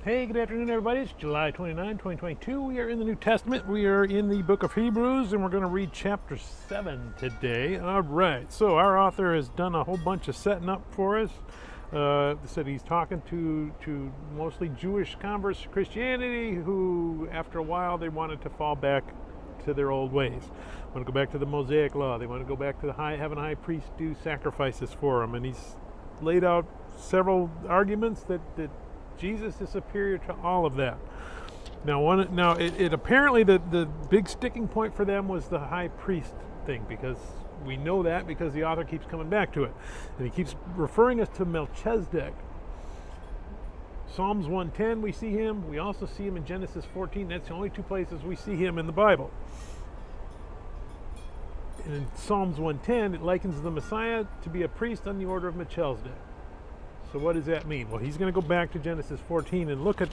Hey, good afternoon, everybody. It's July 29, 2022. We are in the New Testament. We are in the book of Hebrews, and we're going to read chapter 7 today. All right, so our author has done a whole bunch of setting up for us. Said he's talking to mostly Jewish converts to Christianity who, after a while, they wanted to fall back to their old ways. They want to go back to the Mosaic law. They want to go back to having a high priest do sacrifices for them. And he's laid out several arguments that Jesus is superior to all of that. Now, it apparently the big sticking point for them was the high priest thing, because we know that because the author keeps coming back to it, and he keeps referring us to Melchizedek. Psalms 110, we see him. We also see him in Genesis 14. That's the only two places we see him in the Bible. And in Psalms 110, it likens the Messiah to be a priest on the order of Melchizedek. So what does that mean? Well, he's going to go back to Genesis 14 and look at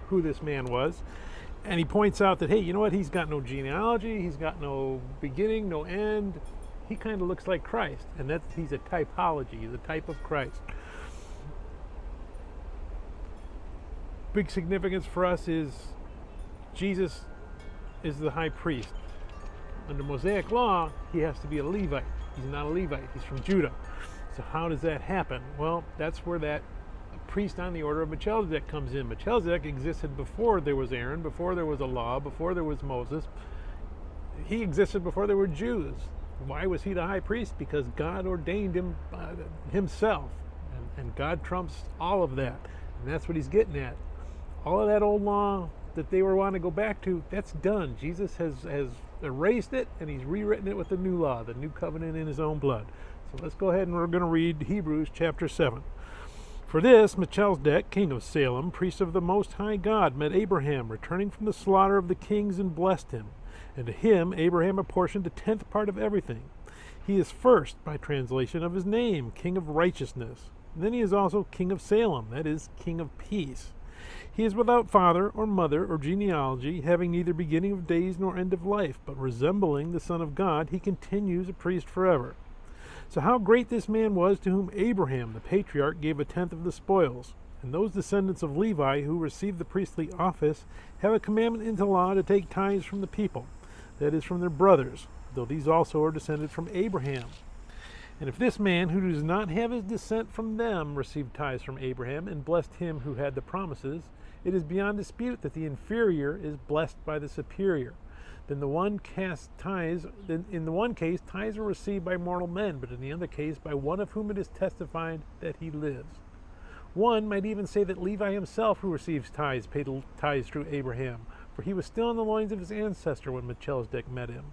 who this man was. And he points out that, hey, you know what? He's got no genealogy. He's got no beginning, no end. He kind of looks like Christ. And he's a typology. He's a type of Christ. Big significance for us is Jesus is the high priest. Under Mosaic law, he has to be a Levite. He's not a Levite. He's from Judah. So how does that happen? Well, that's where that priest on the order of Melchizedek comes in. Melchizedek existed before there was Aaron, before there was a law, before there was Moses. He existed before there were Jews. Why was he the high priest? Because God ordained him himself. And God trumps all of that. And that's what he's getting at. All of that old law that they were wanting to go back to, that's done. Jesus has erased it, and he's rewritten it with the new law, the new covenant in his own blood. So let's go ahead and we're going to read Hebrews chapter 7. For this, Melchizedek, king of Salem, priest of the Most High God, met Abraham, returning from the slaughter of the kings, and blessed him. And to him Abraham apportioned a tenth part of everything. He is first, by translation of his name, king of righteousness. And then he is also king of Salem, that is, king of peace. He is without father or mother or genealogy, having neither beginning of days nor end of life, but resembling the Son of God, he continues a priest forever. So how great this man was, to whom Abraham, the patriarch, gave a tenth of the spoils. And those descendants of Levi who received the priestly office have a commandment into law to take tithes from the people, that is, from their brothers, though these also are descended from Abraham. And if this man, who does not have his descent from them, received tithes from Abraham and blessed him who had the promises, it is beyond dispute that the inferior is blessed by the superior. In the one case, tithes are received by mortal men, but in the other case, by one of whom it is testified that he lives. One might even say that Levi himself, who receives tithes, paid tithes through Abraham, for he was still in the loins of his ancestor when Melchizedek met him.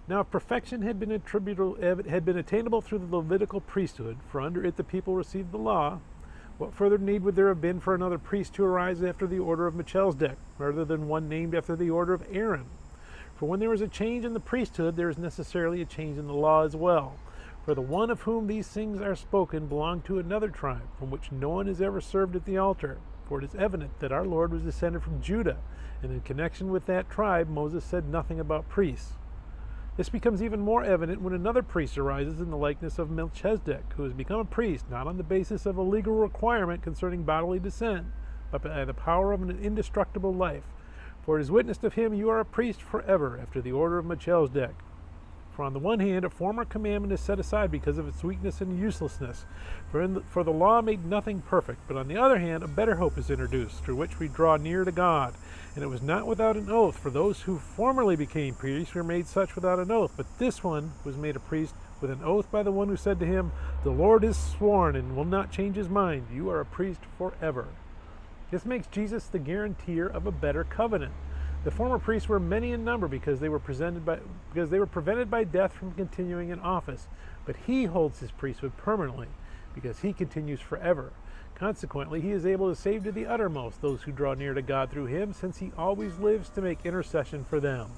Now, if perfection had been attainable through the Levitical priesthood, for under it the people received the law, what further need would there have been for another priest to arise after the order of Melchizedek, rather than one named after the order of Aaron? For when there is a change in the priesthood, there is necessarily a change in the law as well. For the one of whom these things are spoken belonged to another tribe, from which no one has ever served at the altar. For it is evident that our Lord was descended from Judah, and in connection with that tribe Moses said nothing about priests. This becomes even more evident when another priest arises in the likeness of Melchizedek, who has become a priest not on the basis of a legal requirement concerning bodily descent, but by the power of an indestructible life. For it is witnessed of him, you are a priest forever, after the order of Melchizedek. For on the one hand, a former commandment is set aside because of its weakness and uselessness, for the law made nothing perfect. But on the other hand, a better hope is introduced, through which we draw near to God. And it was not without an oath, for those who formerly became priests were made such without an oath. But this one was made a priest with an oath by the one who said to him, The Lord is sworn and will not change his mind. You are a priest forever. This makes Jesus the guarantor of a better covenant. The former priests were many in number because they were prevented by death from continuing in office, but he holds his priesthood permanently because he continues forever. Consequently, he is able to save to the uttermost those who draw near to God through him, since he always lives to make intercession for them.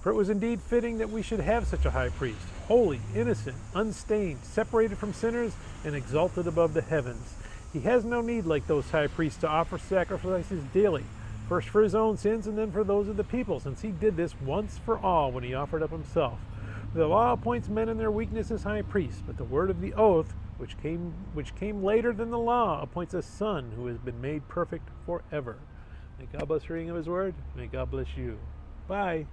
For it was indeed fitting that we should have such a high priest, holy, innocent, unstained, separated from sinners, and exalted above the heavens. He has no need, like those high priests, to offer sacrifices daily, first for his own sins and then for those of the people, since he did this once for all when he offered up himself. The law appoints men in their weakness as high priests, but the word of the oath which came later than the law, appoints a Son who has been made perfect forever. May God bless the reading of His Word. May God bless you. Bye.